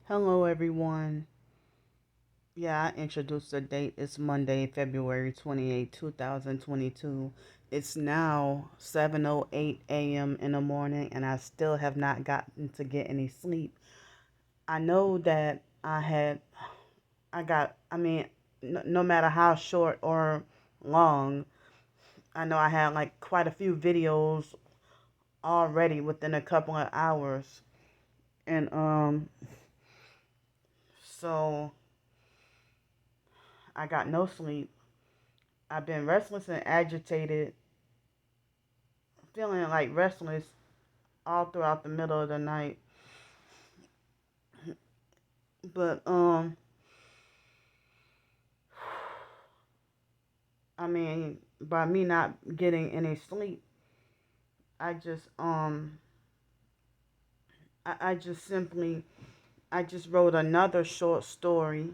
Hello, everyone. Yeah, I introduced the date. It's Monday, February 28, 2022. It's now 7:08 a.m. in the morning, and I still have not gotten to get any sleep. I know that I mean, no matter how short or long, I know I had like quite a few videos already within a couple of hours. And, so I got no sleep. I've been restless and agitated, feeling like restless all throughout the middle of the night. But I mean, by me not getting any sleep, I just I just simply I just wrote another short story.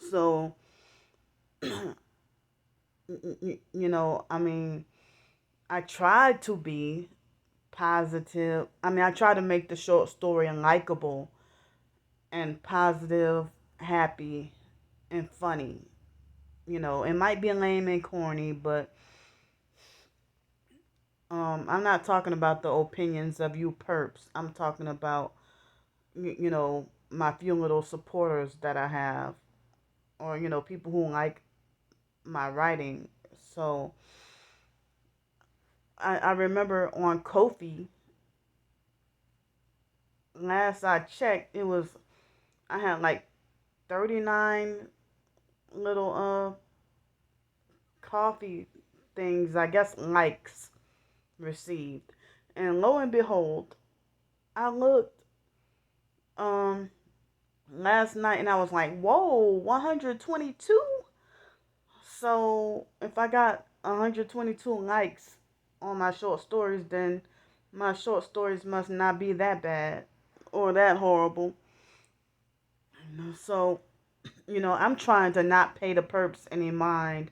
So I mean, I tried to be positive. I mean, I tried to make the short story likable and positive, happy, and funny. It might be lame and corny, but I'm not talking about the opinions of you perps. I'm talking about my few little supporters that I have, or people who like my writing. So I remember on Kofi, last I checked, I had like 39 little coffee things, I guess likes received, and lo and behold, I looked um last night and I was like, whoa, 122. So if I got 122 likes on my short stories, then my short stories must not be that bad or that horrible. So, I'm trying to not pay the perps any mind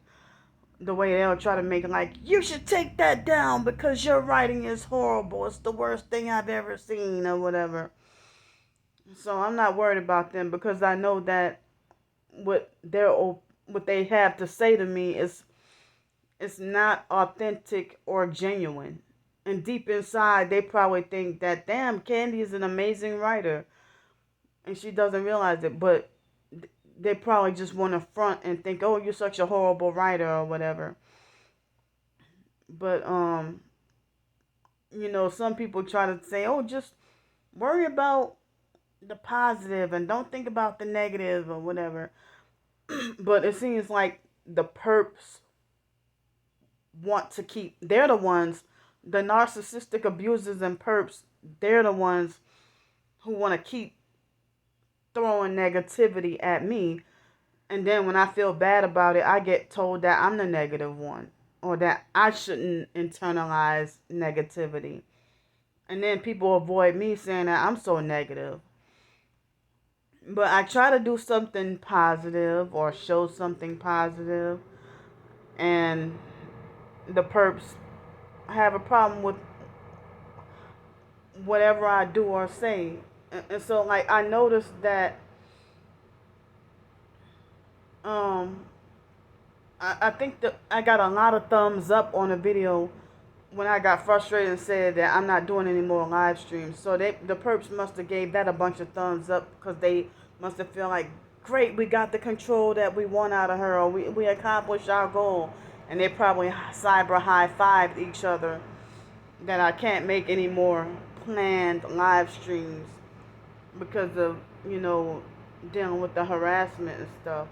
the way they'll try to make it like, you should take that down because your writing is horrible. It's the worst thing I've ever seen or whatever. So I'm not worried about them because I know that what they have to say to me is it's not authentic or genuine. And deep inside, they probably think that, damn, Candy is an amazing writer. And she doesn't realize it. But they probably just want to front and think, oh, you're such a horrible writer or whatever. But, some people try to say, oh, just worry about the positive and don't think about the negative or whatever. But it seems like the perps they're the ones, the narcissistic abusers and perps, they're the ones who want to keep throwing negativity at me. And then when I feel bad about it, I get told that I'm the negative one or that I shouldn't internalize negativity. And then people avoid me saying that I'm so negative. But I try to do something positive or show something positive, and the perps have a problem with whatever I do or say. And so, like, I noticed that um, I think that I got a lot of thumbs up on a video when I got frustrated and said that I'm not doing any more live streams. So the perps must have gave that a bunch of thumbs up because they must have felt like, great, we got the control that we want out of her, or we accomplished our goal. And they probably cyber high-fived each other that I can't make any more planned live streams because of, dealing with the harassment and stuff.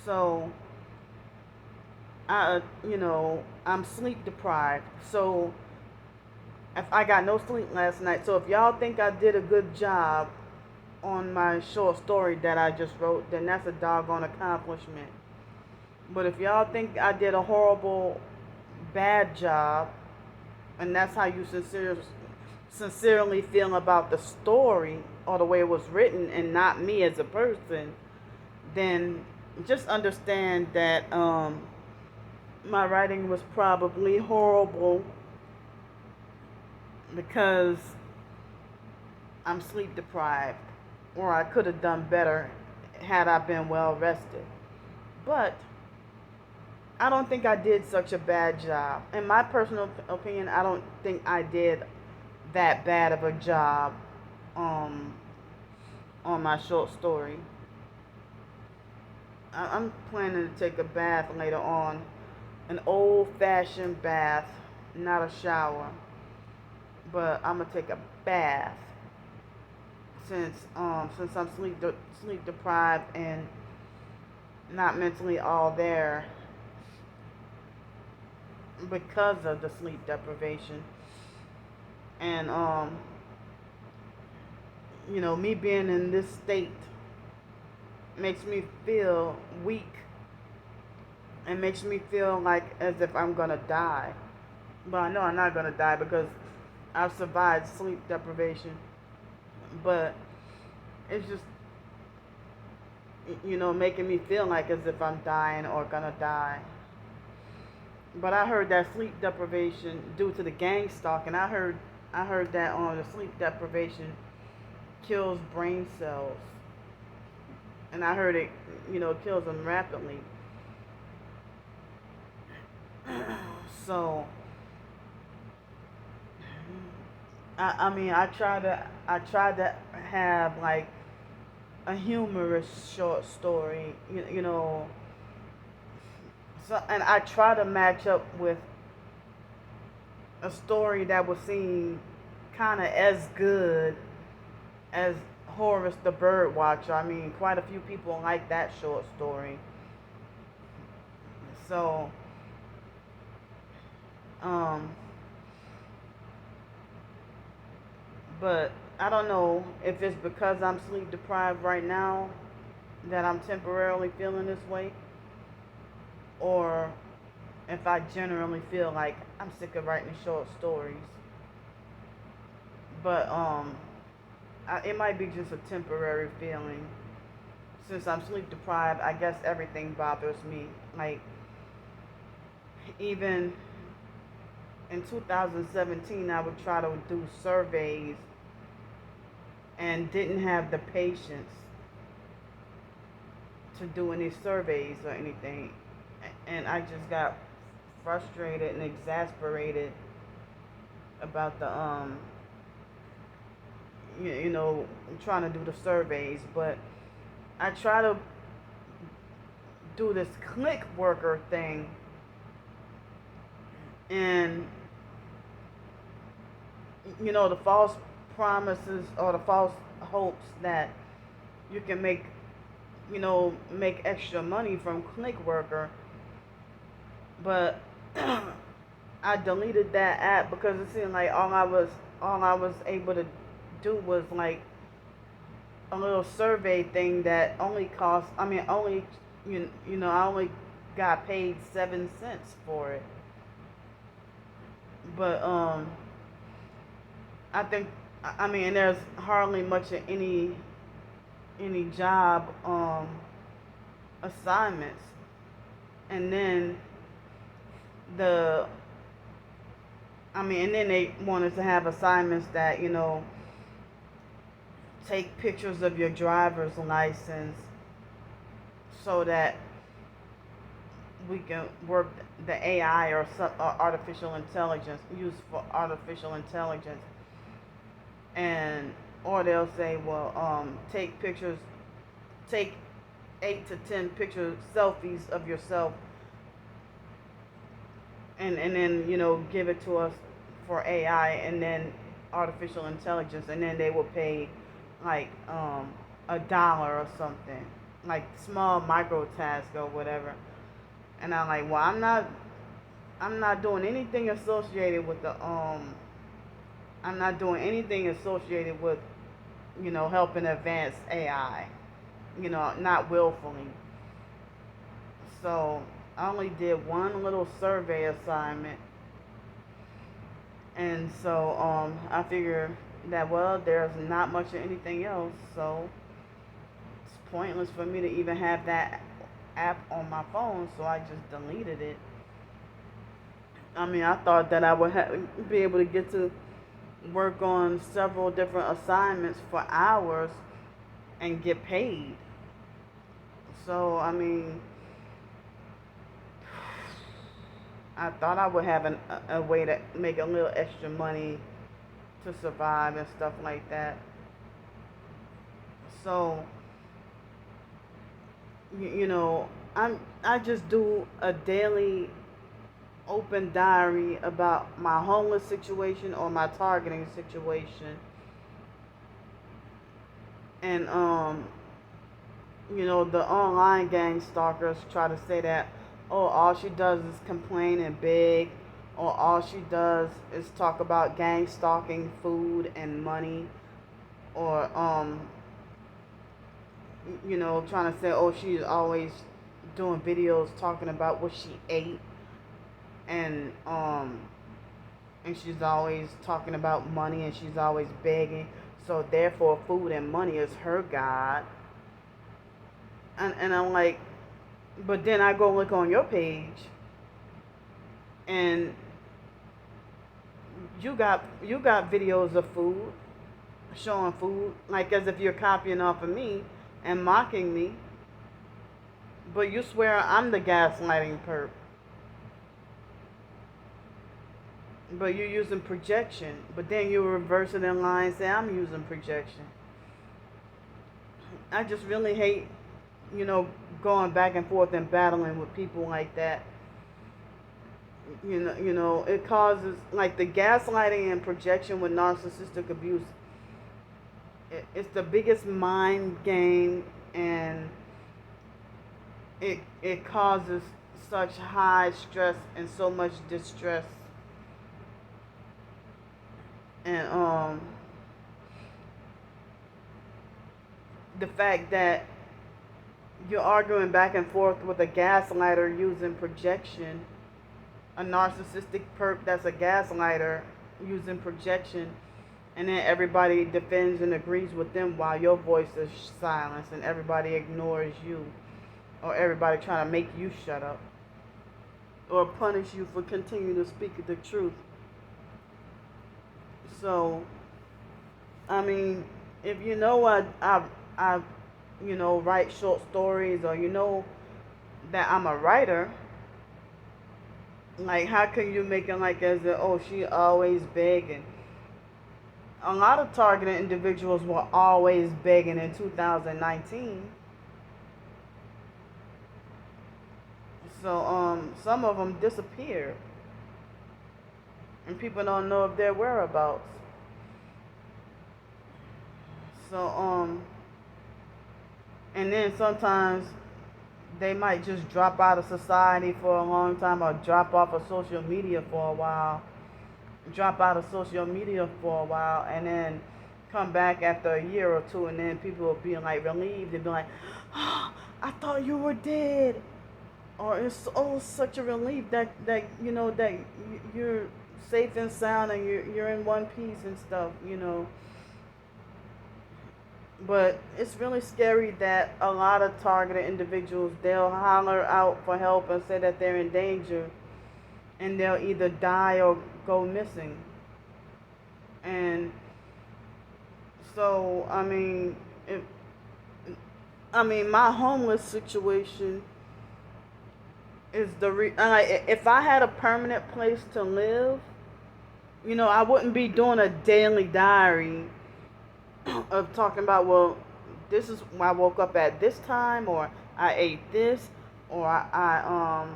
So, I'm sleep deprived. So, if I got no sleep last night. So, if y'all think I did a good job on my short story that I just wrote, then that's a doggone accomplishment. But if y'all think I did a horrible, bad job, and that's how you sincerely feel about the story or the way it was written and not me as a person, then just understand that my writing was probably horrible because I'm sleep deprived, or I could have done better had I been well rested. But I don't think I did such a bad job. In my personal opinion, I don't think I did that bad of a job um, on my short story. I'm planning to take a bath later on, an old-fashioned bath, not a shower, but I'm gonna take a bath since I'm sleep deprived and not mentally all there because of the sleep deprivation. And me being in this state makes me feel weak and makes me feel like as if I'm gonna die. But I know I'm not gonna die because I've survived sleep deprivation. But it's just making me feel like as if I'm dying or gonna die. But I heard that sleep deprivation due to the gang stalking. I heard that the sleep deprivation kills brain cells, and I heard it kills them rapidly. So I mean I try to have like a humorous short story, so, and I try to match up with a story that would seem kind of as good as Horace the Bird Watcher. I mean, quite a few people like that short story. So, um, but I don't know if it's because I'm sleep deprived right now that I'm temporarily feeling this way, or if I generally feel like I'm sick of writing short stories. But it might be just a temporary feeling. Since I'm sleep deprived, I guess everything bothers me. Like even in 2017, I would try to do surveys and didn't have the patience to do any surveys or anything. And I just got frustrated and exasperated about the trying to do the surveys. But I try to do this click worker thing, and the false promises or the false hopes that you can make extra money from click worker. But I deleted that app because it seemed like all I was able to do was like a little survey thing that only cost. I mean, only I only got paid 7 cents for it. But I think I mean there's hardly much of any job assignments, and then the and then they wanted to have assignments that take pictures of your driver's license so that we can work the AI or some or artificial intelligence, use for artificial intelligence, and or they'll say, well, take pictures, take 8 to 10 pictures, selfies of yourself, and then give it to us for AI, and then artificial intelligence, and then they will pay like $1 or something, like small micro task or whatever. And I'm like, well, I'm not doing anything associated with the I'm not doing anything associated with helping advance AI, not willfully. So I only did one little survey assignment, and so I figure that, well, there's not much of anything else, so it's pointless for me to even have that app on my phone, so I just deleted it. I mean, I thought that I would be able to get to work on several different assignments for hours and get paid. So, I mean, I thought I would have a way to make a little extra money to survive and stuff like that. So, you know, I just do a daily open diary about my homeless situation or my targeting situation. And the online gang stalkers try to say that, oh, all she does is complain and beg, or all she does is talk about gang stalking food and money, or trying to say, oh, she's always doing videos talking about what she ate, and and she's always talking about money, and she's always begging. So therefore, food and money is her god. And I'm like, but then I go look on your page, and you got videos of food, showing food, like as if you're copying off of me and mocking me. But you swear I'm the gaslighting perp. But you're using projection. But then you reverse it in line and say I'm using projection. I just really hate, going back and forth and battling with people like that. It causes, like, the gaslighting and projection with narcissistic abuse. It's the biggest mind game, and it causes such high stress and so much distress. And the fact that you're arguing back and forth with a gaslighter using projection, a narcissistic perp that's a gaslighter using projection, and then everybody defends and agrees with them while your voice is silenced and everybody ignores you, or everybody trying to make you shut up or punish you for continuing to speak the truth. So, I mean, if I write short stories, or that I'm a writer, like, how can you make it like as if, oh, she always begging? A lot of targeted individuals were always begging in 2019. So some of them disappeared, and people don't know of their whereabouts. So and then sometimes they might just drop out of society for a long time, or drop off of social media for a while. Drop out of social media for a while, and then come back after a year or two, and then people will be like relieved and be like, oh, I thought you were dead. Or it's such a relief that you're safe and sound, and you're in one piece and stuff. But it's really scary that a lot of targeted individuals, they'll holler out for help and say that they're in danger, and they'll either die or go missing. And so, my homeless situation is if I had a permanent place to live, I wouldn't be doing a daily diary of talking about, well, this is when I woke up at this time, or I ate this, or I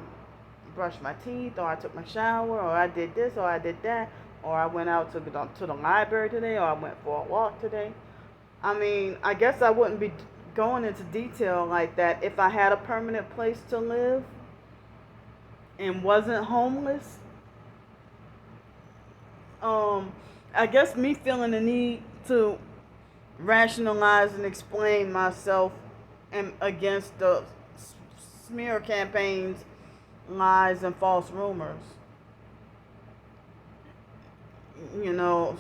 brushed my teeth, or I took my shower, or I did this, or I did that, or I went out to the library today, or I went for a walk today. I guess I wouldn't be going into detail like that if I had a permanent place to live and wasn't homeless. I guess me feeling the need to rationalize and explain myself and against the smear campaigns, lies, and false rumors.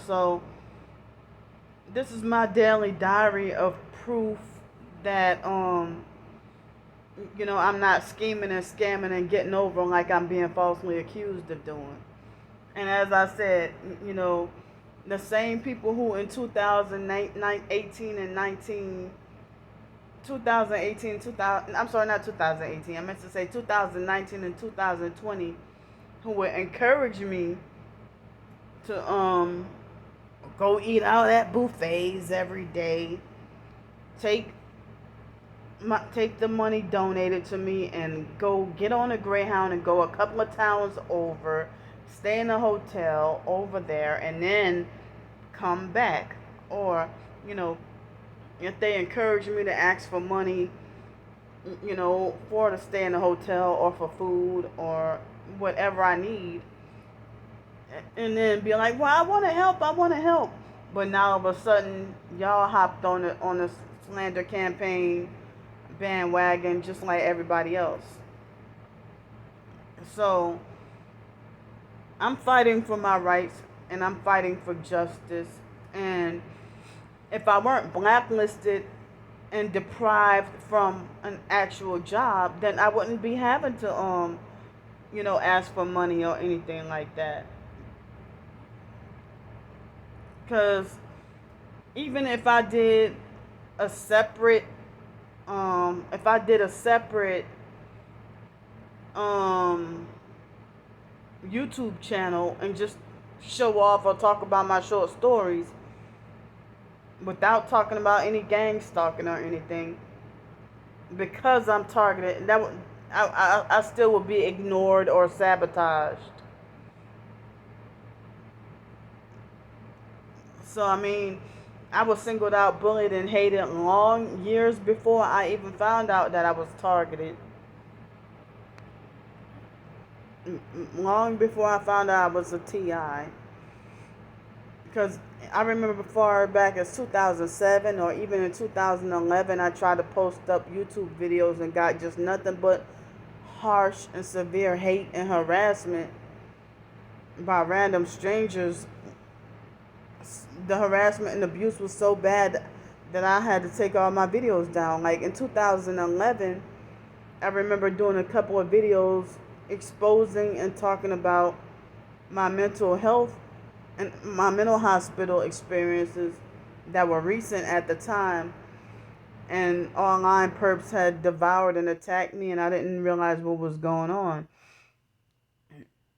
So this is my daily diary of proof that I'm not scheming and scamming and getting over like I'm being falsely accused of doing. And as I said, The same people who in 2018 and 19, 2018, 2000, I'm sorry, not 2018, I meant to say 2019 and 2020, who would encourage me to go eat out at buffets every day, take take the money donated to me and go get on a Greyhound and go a couple of towns over, stay in a hotel over there, and then come back. Or, you know, if they encourage me to ask for money, for to stay in a hotel or for food or whatever I need, and then be like, well, I want to help. But now all of a sudden, y'all hopped on the slander campaign bandwagon just like everybody else. So I'm fighting for my rights and I'm fighting for justice. And if I weren't blacklisted and deprived from an actual job, then I wouldn't be having to ask for money or anything like that. Because even a separate if I did a separate um YouTube channel and just show off or talk about my short stories without talking about any gang stalking or anything, because I'm targeted, that would I still would be ignored or sabotaged. So I mean, I was singled out, bullied, and hated long years before I even found out that I was targeted. Long before I found out I was a TI. Because I remember far back as 2007 or even in 2011, I tried to post up YouTube videos and got just nothing but harsh and severe hate and harassment by random strangers. The harassment and abuse was so bad that I had to take all my videos down. Like in 2011, I remember doing a couple of videos exposing and talking about my mental health and my mental hospital experiences that were recent at the time. And online perps had devoured and attacked me, and I didn't realize what was going on.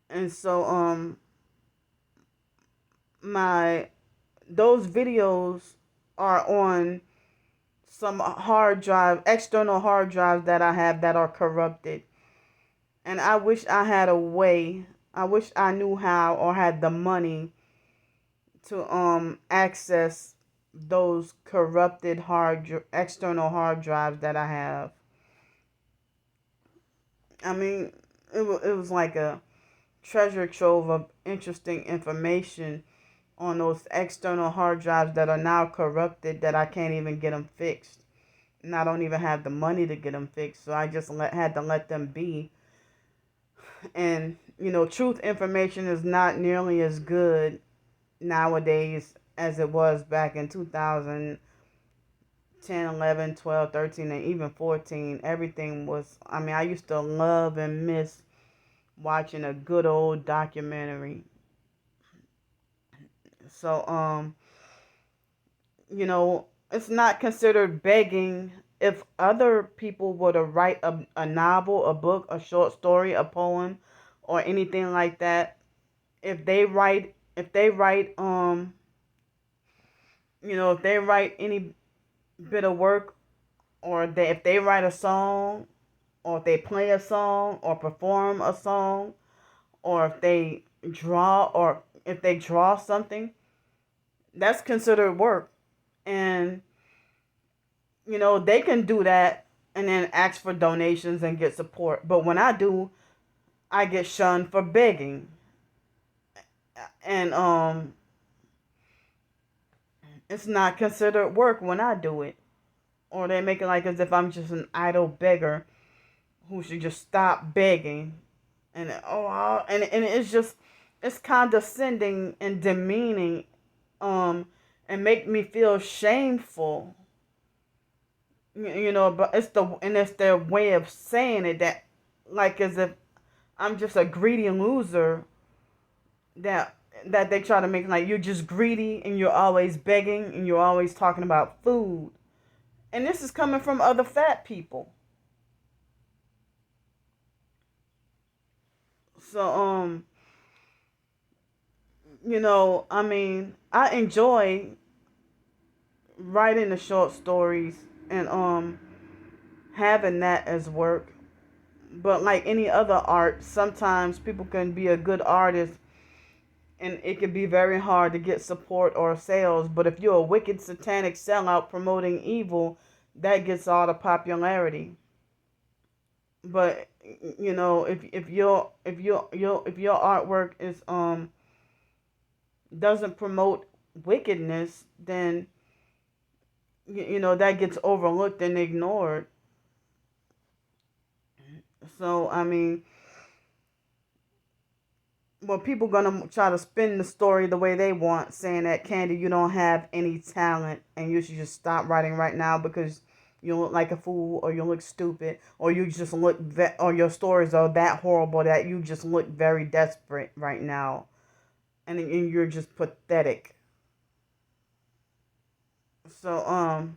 And so my those videos are on some external hard drives that I have that are corrupted. And I wish I had a way, I wish I knew how or had the money to access those corrupted external hard drives that I have. I mean, it was like a treasure trove of interesting information on those external hard drives that are now corrupted, that I can't even get them fixed. And I don't even have the money to get them fixed, so I just had to let them be. And, truth information is not nearly as good nowadays as it was back in 2010, 11, 12, 13, and even 14. Everything was, I used to love and miss watching a good old documentary. So, it's not considered begging if other people were to write a novel, a book, a short story, a poem, or anything like that. If they write, if they write, if they write any bit of work, or if they write a song, or if they play a song, or perform a song, or if they draw something, that's considered work. And they can do that and then ask for donations and get support. But when I do, I get shunned for begging. And it's not considered work when I do it. Or they make it like as if I'm just an idle beggar who should just stop begging. And and it's condescending and demeaning, and make me feel shameful. But it's their way of saying it, that like as if I'm just a greedy loser that that they try to make like you're just greedy and you're always begging and you're always talking about food. And this is coming from other fat people. So I mean, I enjoy writing the short stories and having that as work. But like any other art, sometimes people can be a good artist and it can be very hard to get support or sales. But if you're a wicked satanic sellout promoting evil, that gets all the popularity. But if your artwork is doesn't promote wickedness, then that gets overlooked and ignored. So I mean, well, people gonna try to spin the story the way they want, saying that Candy, you don't have any talent, and you should just stop writing right now because you look like a fool, or you look stupid, or you just look, or your stories are that horrible that you just look very desperate right now, and you're just pathetic. So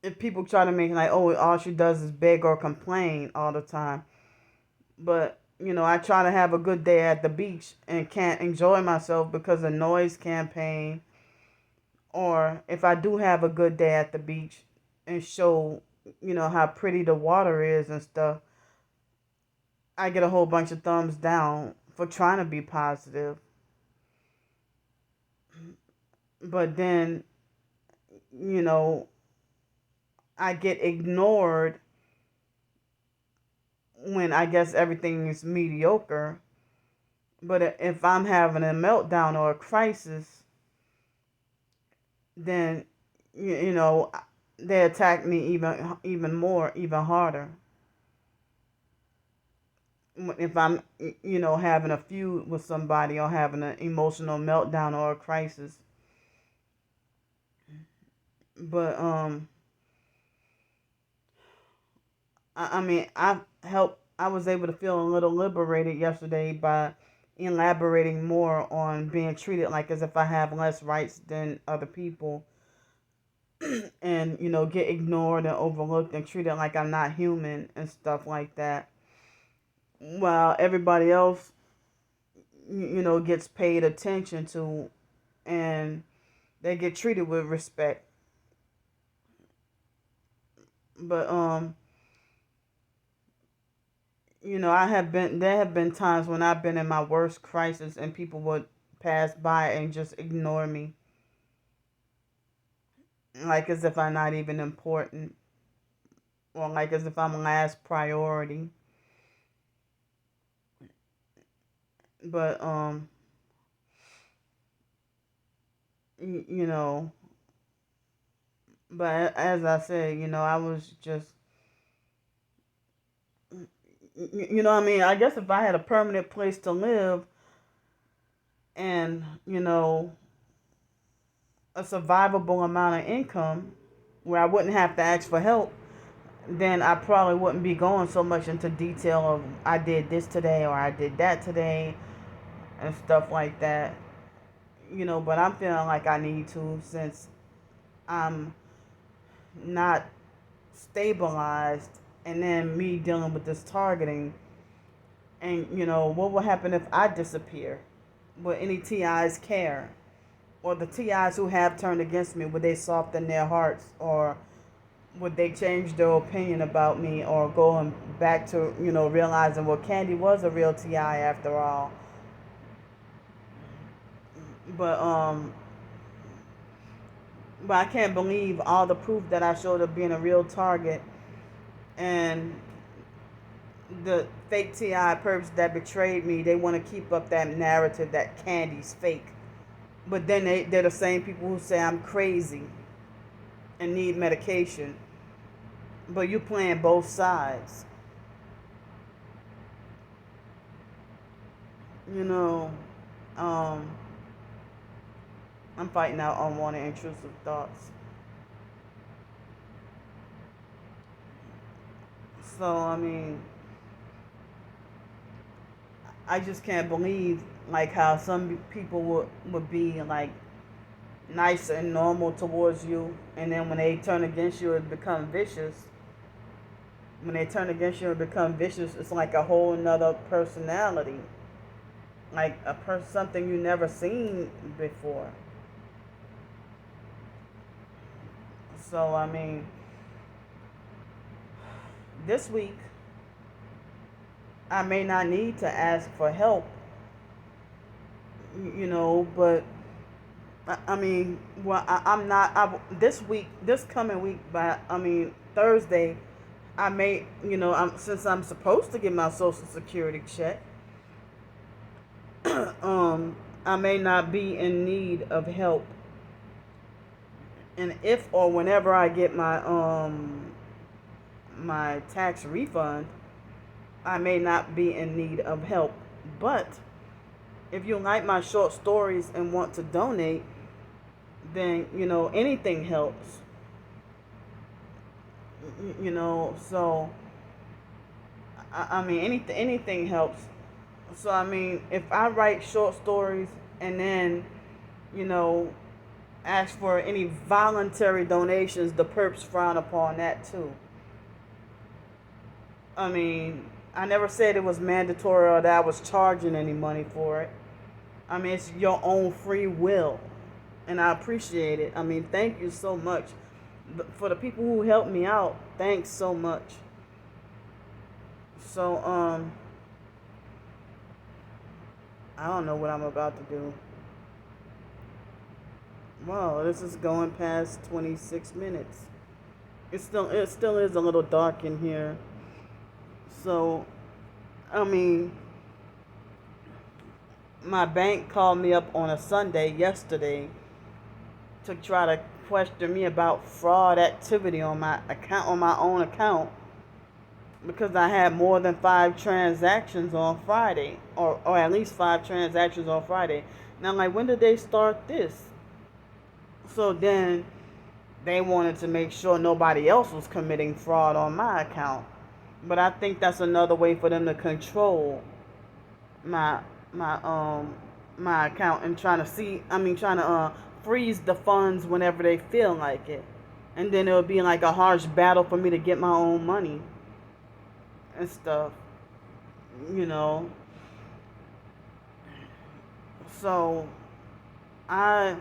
if people try to make like, oh, all she does is beg or complain all the time, but I try to have a good day at the beach and can't enjoy myself because of noise campaign. Or if I do have a good day at the beach and show, how pretty the water is and stuff, I get a whole bunch of thumbs down for trying to be positive. But then, you know, I get ignored when I guess everything is mediocre. But if I'm having a meltdown or a crisis, then you know they attack me even more, even harder. If I'm having a feud with somebody or having an emotional meltdown or a crisis. But I mean, I was able to feel a little liberated yesterday by elaborating more on being treated like as if I have less rights than other people, and get ignored and overlooked and treated like I'm not human and stuff like that. While everybody else, gets paid attention to, and they get treated with respect. But there have been times when I've been in my worst crisis and people would pass by and just ignore me, like as if I'm not even important, or like as if I'm last priority. But you, you know, but as I said, I was just, what I mean, I guess if I had a permanent place to live and a survivable amount of income where I wouldn't have to ask for help, then I probably wouldn't be going so much into detail of I did this today or I did that today and stuff like that. But I'm feeling like I need to, since I'm not stabilized, and then me dealing with this targeting. And what will happen if I disappear? Will any TIs care? Or the TIs who have turned against me, would they soften their hearts, or would they change their opinion about me, or going back to realizing, well, Candy was a real TI after all? But I can't believe all the proof that I showed of being a real target, and the fake TI perps that betrayed me, they want to keep up that narrative that Candy's fake. But then they're the same people who say I'm crazy and need medication. But you playing both sides. You know, um, I'm fighting out unwanted intrusive thoughts. So, I mean, I just can't believe like how some people would be like nice and normal towards you, and then when they turn against you, it become vicious. When they turn against you and become vicious, it's like a whole nother personality, like something you never seen before. So I mean, this week I may not need to ask for help, but I mean, well, I'm not. This week, this coming week, but I mean Thursday, I may, since I'm supposed to get my Social Security check, I may not be in need of help, and if or whenever I get my tax refund, I may not be in need of help. But if you like my short stories and want to donate, then anything helps. So I mean anything helps. So I mean, if I write short stories and then you know ask for any voluntary donations, the perps frown upon that too. I mean, I never said it was mandatory or that I was charging any money for it. I mean, it's your own free will, and I appreciate it. I mean, thank you so much for the people who helped me out. Thanks so much. So I don't know what I'm about to do. Wow, this is going past 26 minutes. It still is a little dark in here. So I mean, my bank called me up on a Sunday yesterday to try to question me about fraud activity on my own account, because I had more than 5 transactions on Friday, or at least 5 transactions on Friday. And I'm like, when did they start this? So then they wanted to make sure nobody else was committing fraud on my account. But I think that's another way for them to control my my um my account, and trying to freeze the funds whenever they feel like it. And then it would be like a harsh battle for me to get my own money and stuff, you know. So I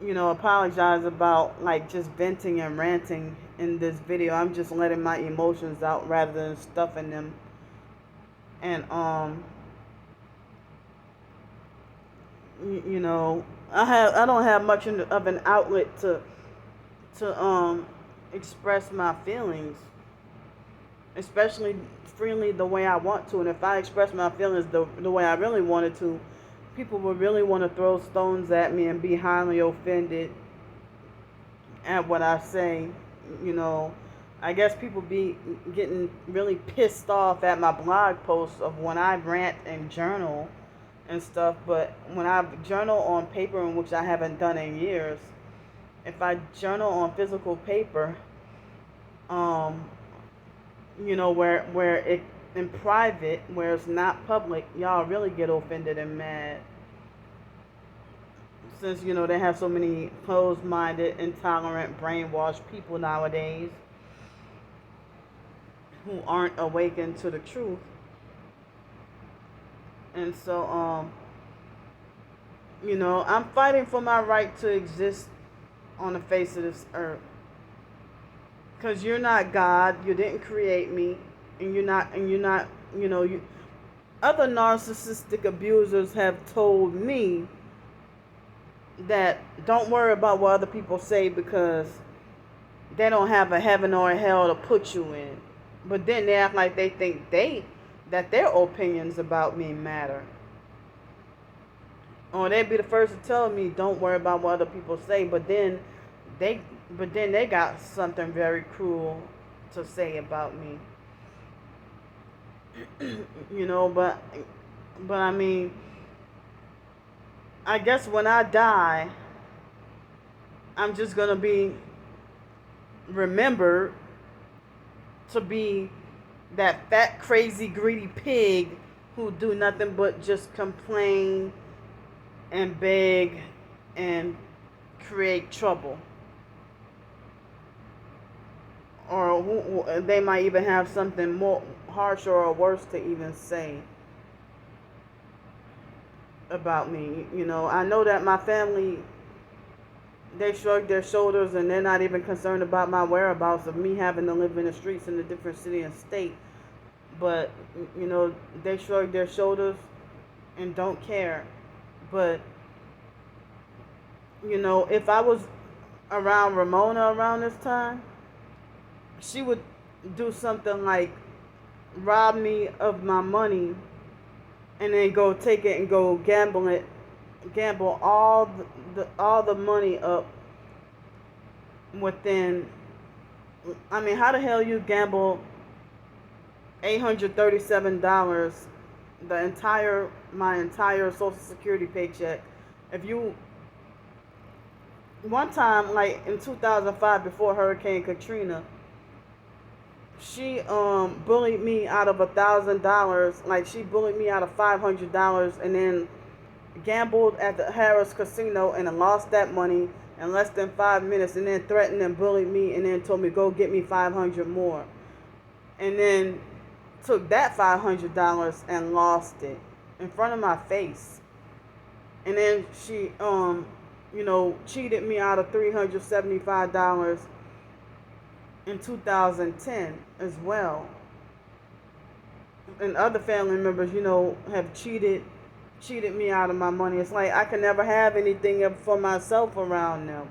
apologize about like just venting and ranting in this video. I'm just letting my emotions out rather than stuffing them. And I don't have much of an outlet to express my feelings, especially freely the way I want to. And if I express my feelings the way I really wanted to, people would really want to throw stones at me and be highly offended at what I say. You know, I guess people be getting really pissed off at my blog posts of when I rant and journal and stuff. But when I journal on paper, in which I haven't done in years, if I journal on physical paper, um, where it in private, where it's not public, y'all really get offended and mad. Since they have so many closed-minded, intolerant, brainwashed people nowadays who aren't awakened to the truth. And so I'm fighting for my right to exist on the face of this earth. Because you're not God, you didn't create me, and you're not, other narcissistic abusers have told me that don't worry about what other people say, because they don't have a heaven or a hell to put you in. But then they act like they think that their opinions about me matter. Or they'd be the first to tell me don't worry about what other people say, but then they got something very cruel to say about me. But I mean, I guess when I die, I'm just gonna be remembered to be that fat, crazy, greedy pig who do nothing but just complain and beg and create trouble. Or they might even have something more harsher or worse to even say about me. I know that my family, they shrug their shoulders and they're not even concerned about my whereabouts of me having to live in the streets in a different city and state. But, they shrug their shoulders and don't care. But, if I was around Ramona around this time, she would do something like rob me of my money and then go take it and go gamble all the money up within. I mean, how the hell you gamble $837, my entire Social Security paycheck? If you one time, like in 2005, before Hurricane Katrina, she bullied me out of $1,000. Like, she bullied me out of $500, and then gambled at the Harris Casino and then lost that money in less than 5 minutes, and then threatened and bullied me, and then told me go get me 500 more, and then took that $500 and lost it in front of my face, and then she cheated me out of $375 in 2010 as well. And other family members, have cheated me out of my money. It's like I can never have anything for myself around them.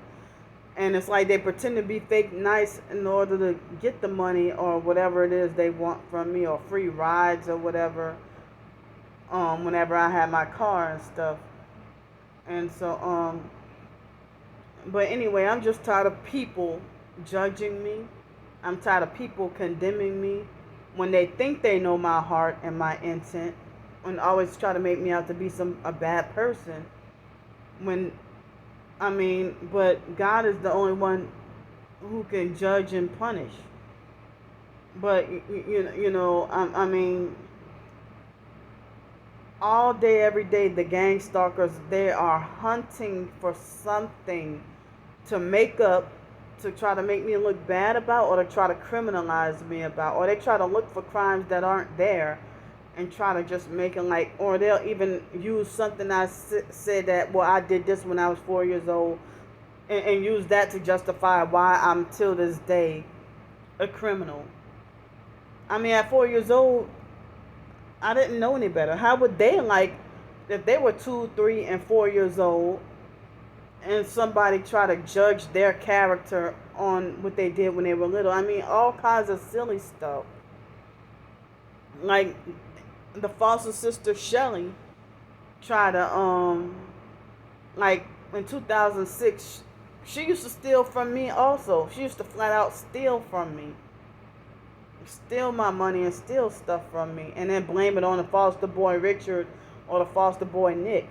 And it's like they pretend to be fake nice in order to get the money or whatever it is they want from me, or free rides or whatever, whenever I have my car and stuff. And so, but anyway, I'm just tired of people judging me. I'm tired of people condemning me when they think they know my heart and my intent, and always try to make me out to be a bad person. But God is the only one who can judge and punish. But all day, every day, the gang stalkers, they are hunting for something to make up, to try to make me look bad about, or to try to criminalize me about, or they try to look for crimes that aren't there and try to just make it like, or they'll even use something I said that, well, I did this when I was 4 years old, and use that to justify why I'm till this day a criminal. I mean, at 4 years old, I didn't know any better. How would they, like, if they were 2, 3, and 4 years old, and somebody try to judge their character on what they did when they were little? I mean, all kinds of silly stuff. Like, the foster sister Shelly tried to, like, in 2006, she used to steal from me also. She used to flat out steal from me. Steal my money and steal stuff from me. And then blame it on the foster boy Richard or the foster boy Nick.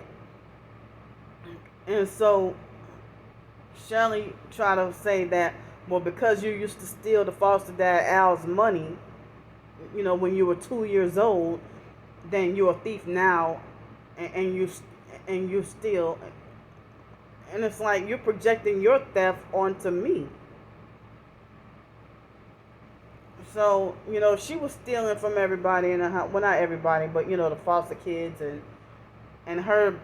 And so Shelly tried to say that, well, because you used to steal the foster dad Al's money, when you were 2 years old, then you're a thief now, and you steal. And it's like you're projecting your theft onto me. So, she was stealing from everybody in the house. Well, not everybody, but, the foster kids and her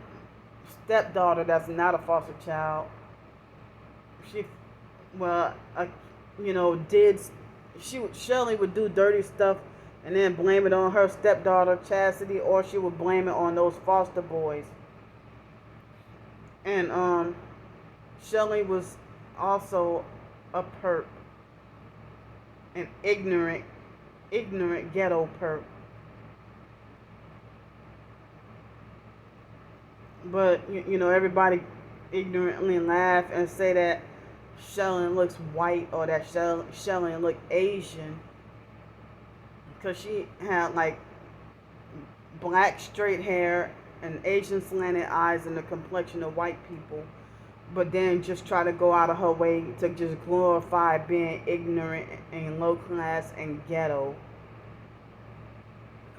stepdaughter that's not a foster child. Shelley would do dirty stuff and then blame it on her stepdaughter, Chastity, or she would blame it on those foster boys. And, Shelley was also a perp. An ignorant ghetto perp. But, everybody ignorantly laugh and say that Shelley looks white, or that Shelley looked Asian, because she had, like, black straight hair and Asian slanted eyes and the complexion of white people, but then just try to go out of her way to just glorify being ignorant and low class and ghetto.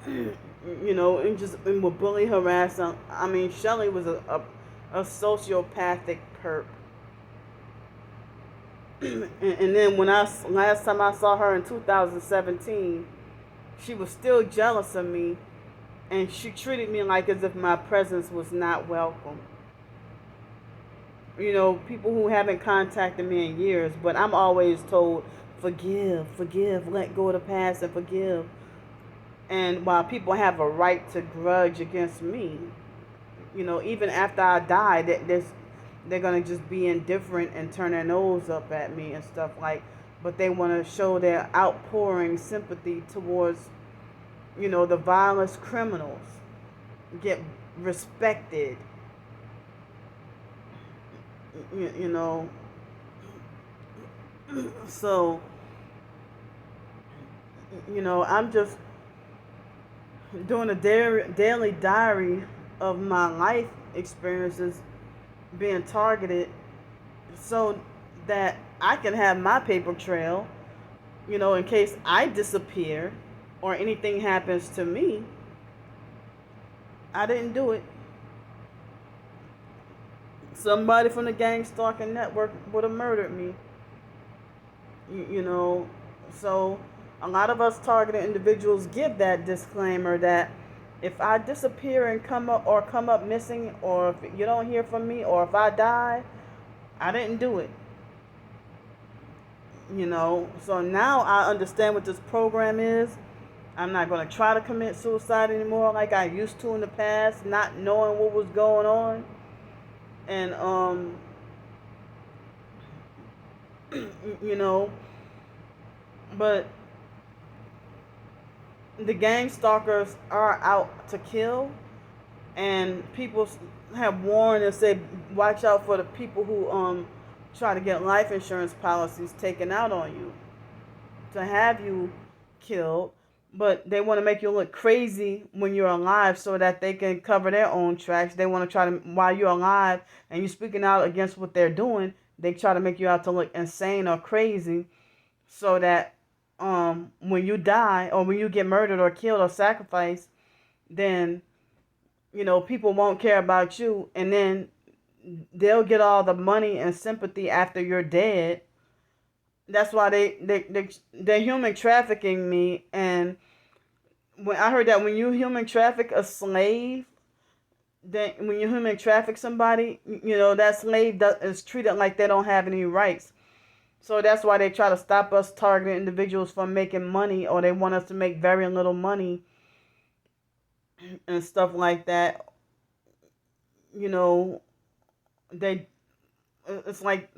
and would bully, harass. I mean, Shelly was a sociopathic perp. And then when last time I saw her in 2017, she was still jealous of me, and she treated me like as if my presence was not welcome. People who haven't contacted me in years, but I'm always told, forgive, let go of the past and forgive. And while people have a right to grudge against me, even after I die, they're gonna just be indifferent and turn their nose up at me and stuff like. But they want to show their outpouring sympathy towards, the violent criminals, get respected, you know. So, I'm just doing a daily diary of my life experiences being targeted so that I can have my paper trail, in case I disappear or anything happens to me. I didn't do it. Somebody from the gang stalking network would have murdered me. you know so a lot of us targeted individuals give that disclaimer that if I disappear and come up missing, or if you don't hear from me, or if I die, I didn't do it. So now I understand what this program is. I'm not going to try to commit suicide anymore like I used to in the past, not knowing what was going on. And you know but the gang stalkers are out to kill, and people have warned and said, watch out for the people who try to get life insurance policies taken out on you to have you killed. But they want to make you look crazy when you're alive so that they can cover their own tracks. They want to try to, while you're alive and you're speaking out against what they're doing, they try to make you out to look insane or crazy so that when you die or when you get murdered or killed or sacrificed, then, people won't care about you, and then they'll get all the money and sympathy after you're dead. That's why they're human trafficking me. And when I heard that when you human traffic a slave, then when you human traffic somebody, that slave is treated like they don't have any rights. So that's why they try to stop us targeting individuals from making money, or they want us to make very little money and stuff like that. They it's like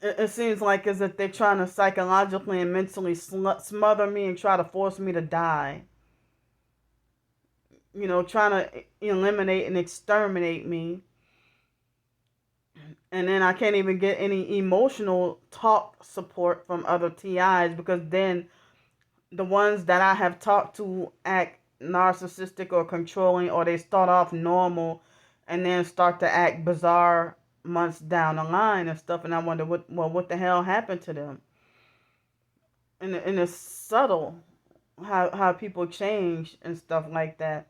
it seems like as if they're trying to psychologically and mentally smother me and try to force me to die. Trying to eliminate and exterminate me. And then I can't even get any emotional talk support from other TIs, because then the ones that I have talked to act narcissistic or controlling, or they start off normal and then start to act bizarre months down the line and stuff. And I wonder what the hell happened to them. And it's subtle how people change and stuff like that.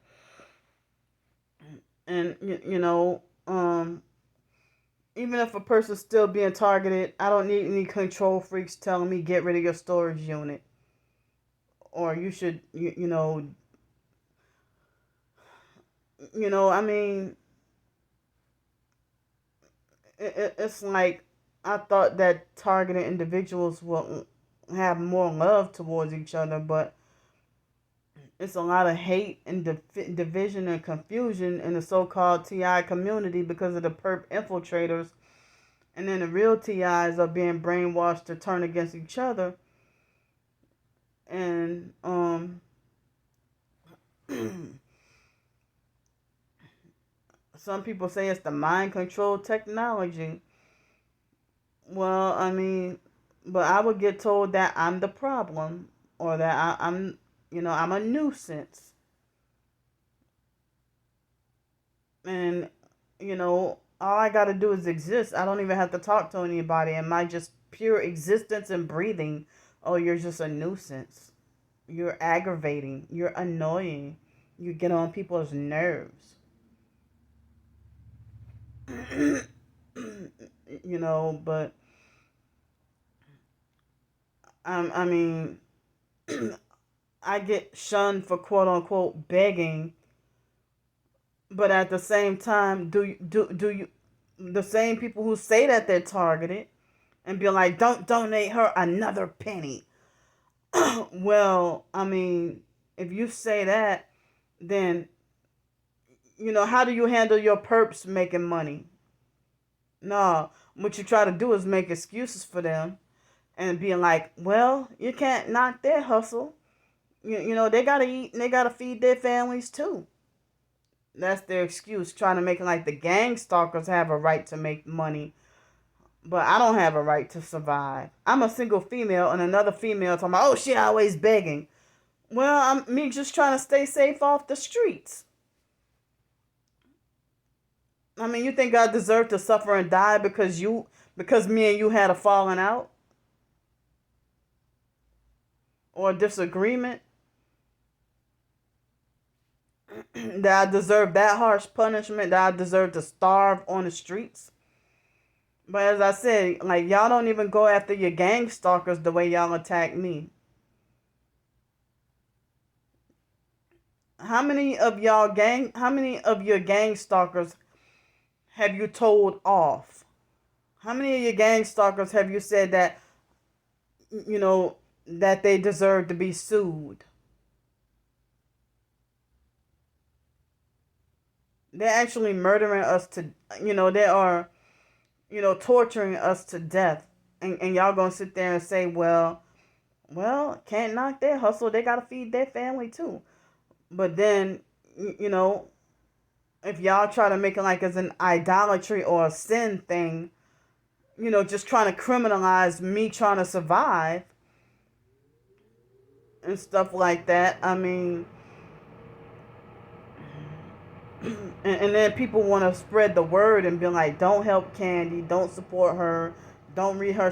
And even if a person's still being targeted, I don't need any control freaks telling me get rid of your storage unit, or you should I mean, it's like I thought that targeted individuals will have more love towards each other, but it's a lot of hate and division and confusion in the so-called TI community because of the perp infiltrators. And then the real TIs are being brainwashed to turn against each other. And some people say it's the mind control technology. Well, I mean, but I would get told that I'm the problem, or that I'm a nuisance. And, all I got to do is exist. I don't even have to talk to anybody. And my just pure existence and breathing, oh, you're just a nuisance. You're aggravating. You're annoying. You get on people's nerves. But I mean, I get shunned for quote unquote begging, but at the same time, do you the same people who say that they're targeted and be like, don't donate her another penny. Well, I mean, if you say that, then how do you handle your perps making money? No, what you try to do is make excuses for them and being like, well, you can't knock their hustle. They gotta eat and they gotta feed their families too. That's their excuse, trying to make it like the gang stalkers have a right to make money, but I don't have a right to survive. I'm a single female, and another female talking about, oh, she always begging. Well, I'm me just trying to stay safe off the streets. I mean, you think I deserve to suffer and die because me and you had a falling out or a disagreement? That I deserve that harsh punishment? That I deserve to starve on the streets? But as I said, like, y'all don't even go after your gang stalkers the way y'all attack me. How many of your gang stalkers have you told off? How many of your gang stalkers have you said that, you know, that they deserve to be sued? They're actually murdering us they are, torturing us to death. And y'all gonna sit there and say, well, can't knock their hustle. They gotta feed their family too. But then, you know, if y'all try to make it like as an idolatry or a sin thing, just trying to criminalize me trying to survive and stuff like that. I mean, and then people want to spread the word and be like, don't help Candy, don't support her, don't read her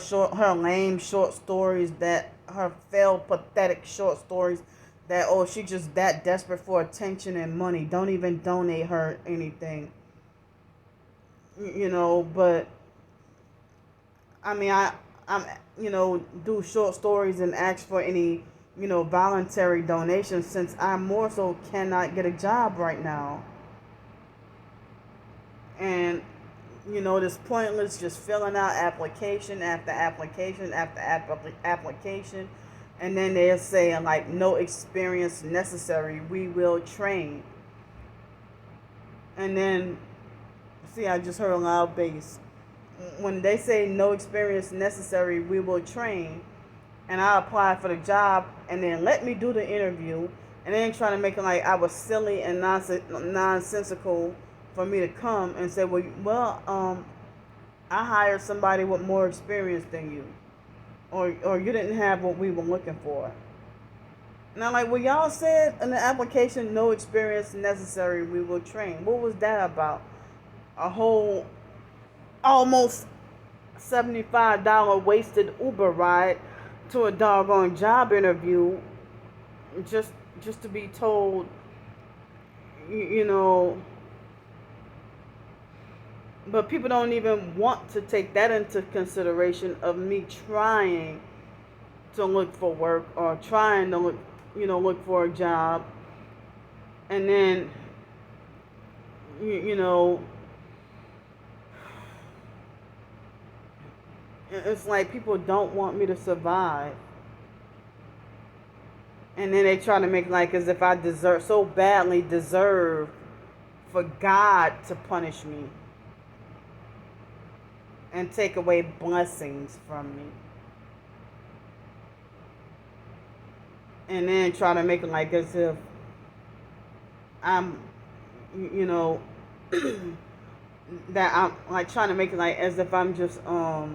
lame short stories, that her failed pathetic short stories, that oh, she just that desperate for attention and money, don't even donate her anything. But I mean, I'm do short stories and ask for any voluntary donations, since I more so cannot get a job right now. And this pointless just filling out application after application after application, and then they're saying like, no experience necessary, we will train. And then, see, I just heard a loud bass. When they say no experience necessary, we will train, and I apply for the job, and then let me do the interview, and then trying to make it like I was silly and nonsensical for me to come and say, I hired somebody with more experience than you, or you didn't have what we were looking for. And I'm like, well, y'all said in the application, no experience necessary, we will train. What was that about? A whole almost $75 wasted Uber ride to a doggone job interview, just to be told, you know. But people don't even want to take that into consideration of me trying to look for work or trying to look for a job. And then, it's like people don't want me to survive. And then they try to make like as if I so badly deserve for God to punish me and take away blessings from me. And then try to make it like as if I'm, that I'm like trying to make it like as if I'm just, a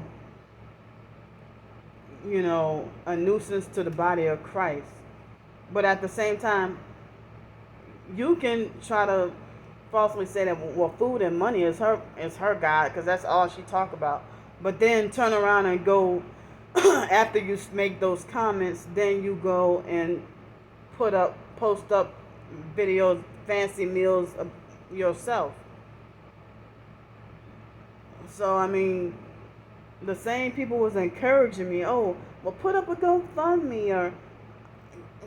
nuisance to the body of Christ. But at the same time, you can try to falsely say that, well, food and money is her God, because that's all she talk about. But then turn around and go after you make those comments, then you go and post up videos, fancy meals of yourself. So I mean, the same people was encouraging me. Oh, well, put up a GoFundMe, or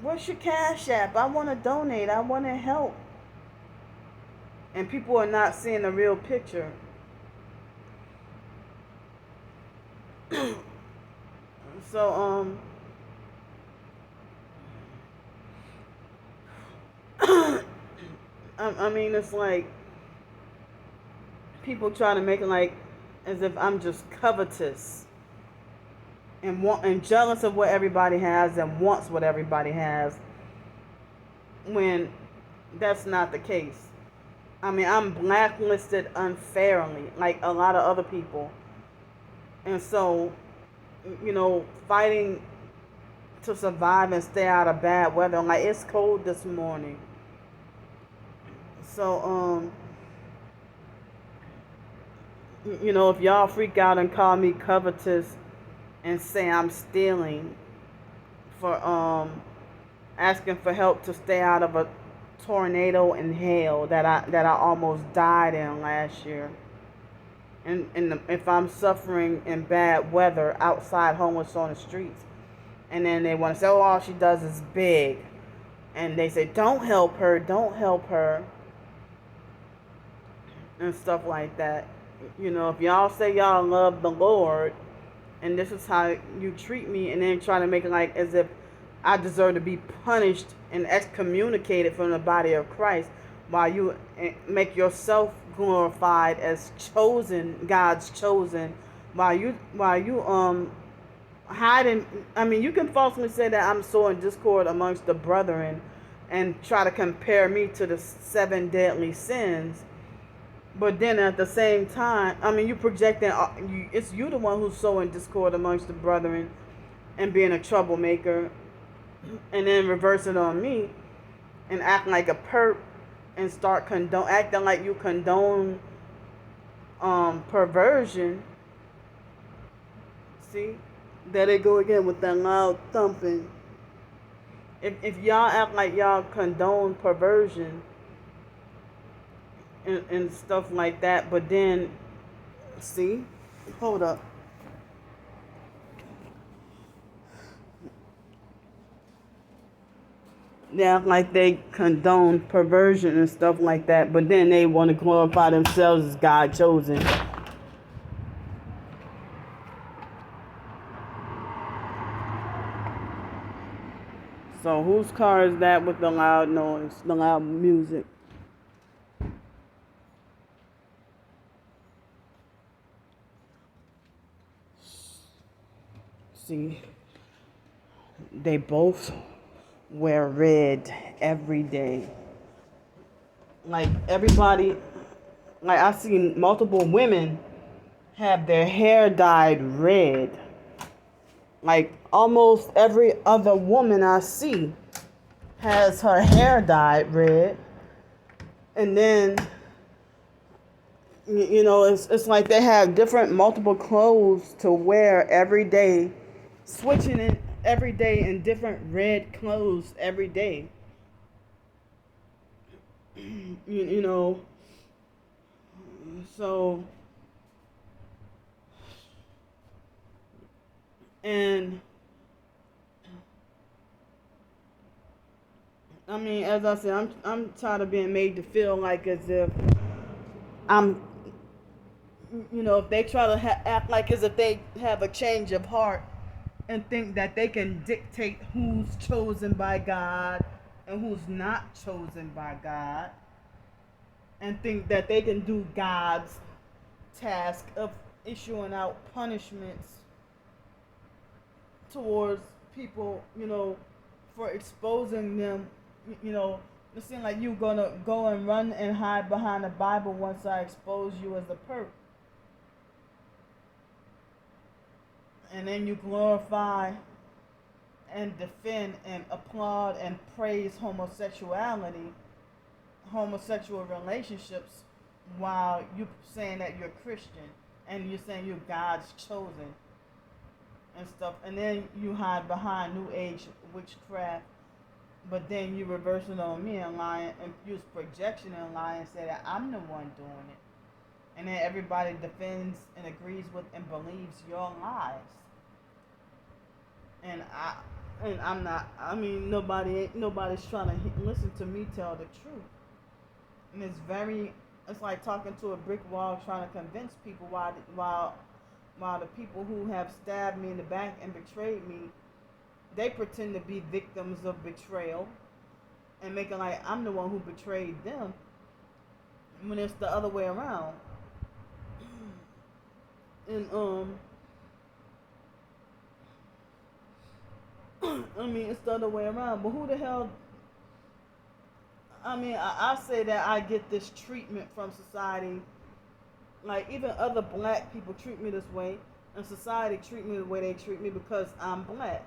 what's your Cash App? I want to donate. I want to help. And people are not seeing the real picture. So I mean, it's like people try to make it like as if I'm just covetous and jealous of what everybody has and wants what everybody has, when that's not the case. I mean, I'm blacklisted unfairly, like a lot of other people. And so, fighting to survive and stay out of bad weather. Like, it's cold this morning. So, if y'all freak out and call me covetous and say I'm stealing for asking for help to stay out of a tornado and hail that I almost died in last year, and if I'm suffering in bad weather outside, homeless on the streets, and then they want to say, oh, all she does is beg, and they say, don't help her, and stuff like that. If y'all say y'all love the Lord, and this is how you treat me, and then try to make it like as if I deserve to be punished and excommunicated from the body of Christ, while you make yourself glorified as chosen, God's chosen, while you hiding. I mean, you can falsely say that I'm sowing discord amongst the brethren and try to compare me to the 7 deadly sins. But then at the same time, I mean, you projecting, it's you the one who's sowing discord amongst the brethren and being a troublemaker, and then reverse it on me and act like a perp and start acting like you condone perversion. See, there they go again with that loud thumping. If y'all act like y'all condone perversion and stuff like that, but then, see, hold up. They act like they condone perversion and stuff like that, but then they want to glorify themselves as God chosen. So whose car is that with the loud noise, the loud music? See, they both wear red every day. Like everybody, like I've seen multiple women have their hair dyed red. Like almost every other woman I see has her hair dyed red. And then, it's like they have different multiple clothes to wear every day, switching it every day in different red clothes every day. you know, so, and I mean, as I said, I'm tired of being made to feel like as if I'm, if they try to act like as if they have a change of heart and think that they can dictate who's chosen by God and who's not chosen by God, and think that they can do God's task of issuing out punishments towards people, for exposing them. It seems like you're gonna go and run and hide behind the Bible once I expose you as a perp. And then you glorify and defend and applaud and praise homosexual relationships, while you saying that you're Christian and you're saying you're God's chosen and stuff. And then you hide behind New Age witchcraft But then you reverse it on me and lie and use projection and lie and say that I'm the one doing it. And then everybody defends and agrees with and believes your lies. And I'm not. I mean, nobody's trying to listen to me tell the truth. And it's very. It's like talking to a brick wall, trying to convince people while the people who have stabbed me in the back and betrayed me, they pretend to be victims of betrayal and making like I'm the one who betrayed them when it's the other way around. And I mean it's the other way around. But who the hell? I mean, I say that I get this treatment from society. Like even other black people treat me this way, and society treat me the way they treat me because I'm black.